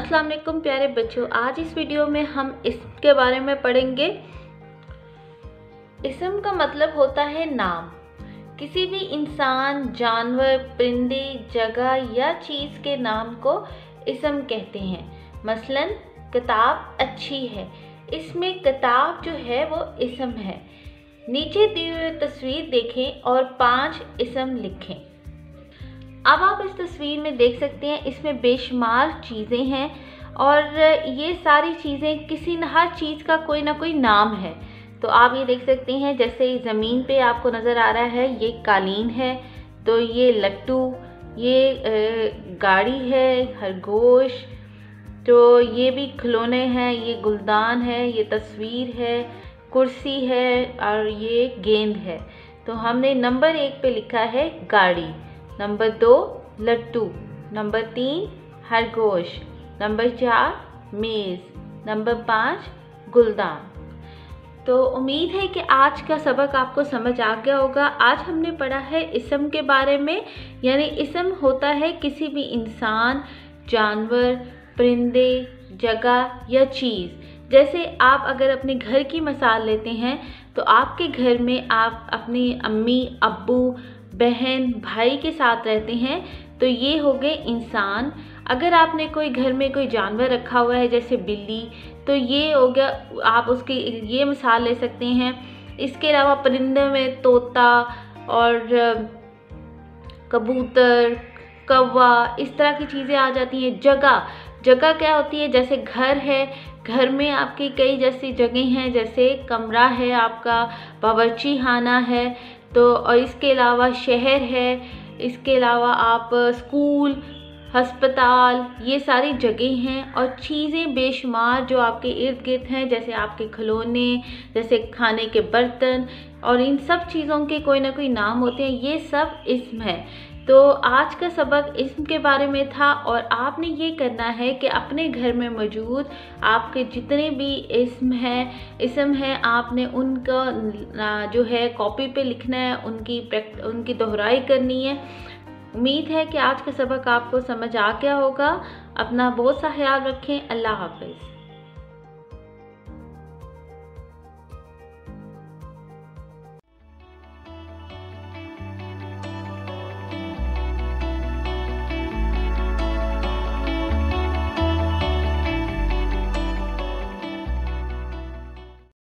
अस्सलाम वालेकुम प्यारे बच्चों, आज इस वीडियो में हम इसके बारे में पढ़ेंगे। इसम का मतलब होता है नाम। किसी भी इंसान, जानवर, परिंदे, जगह या चीज़ के नाम को इसम कहते हैं। मसलन किताब अच्छी है, इसमें किताब जो है वो इसम है। नीचे दी हुई तस्वीर देखें और 5 इसम लिखें। अब आप इस तस्वीर में देख सकते हैं, इसमें बेशुमार चीज़ें हैं और ये सारी चीज़ें किसी न हर चीज़ का कोई ना कोई नाम है। तो आप ये देख सकते हैं, जैसे ज़मीन पे आपको नज़र आ रहा है ये कालीन है, तो ये लट्टू, ये गाड़ी है, खरगोश, तो ये भी खिलौने हैं, ये गुलदान है, ये तस्वीर है, कुर्सी है और ये गेंद है। तो हमने नंबर 1 पे लिखा है गाड़ी, नंबर 2 लट्टू, नंबर 3 खरगोश, नंबर 4 मेज़, नंबर 5 गुलदान। तो उम्मीद है कि आज का सबक आपको समझ आ गया होगा। आज हमने पढ़ा है इसम के बारे में, यानी इसम होता है किसी भी इंसान, जानवर, परिंदे, जगह या चीज़। जैसे आप अगर अपने घर की मिसाल लेते हैं तो आपके घर में आप अपनी अम्मी, अब्बू, बहन, भाई के साथ रहते हैं, तो ये हो गए इंसान। अगर आपने कोई घर में कोई जानवर रखा हुआ है जैसे बिल्ली, तो ये हो गया, आप उसकी ये मिसाल ले सकते हैं। इसके अलावा परिंदे में तोता और कबूतर, कौवा, इस तरह की चीज़ें आ जाती हैं। जगह क्या होती है, जैसे घर है, घर में आपकी कई जैसी जगह हैं, जैसे कमरा है आपका, बावर्ची खाना है, तो और इसके अलावा शहर है, इसके अलावा आप स्कूल, अस्पताल, ये सारी जगह हैं। और चीज़ें बेशुमार जो आपके इर्द गिर्द हैं, जैसे आपके खिलौने, जैसे खाने के बर्तन, और इन सब चीज़ों के कोई ना कोई नाम होते हैं। ये सब इसम है। तो आज का सबक इसम के बारे में था और आपने ये करना है कि अपने घर में मौजूद आपके जितने भी इसम हैं, आपने उनका जो है कॉपी पे लिखना है, उनकी दोहराई करनी है। उम्मीद है कि आज का सबक आपको समझ आ गया होगा। अपना बहुत सा ख्याल रखें। अल्लाह हाफ़िज़।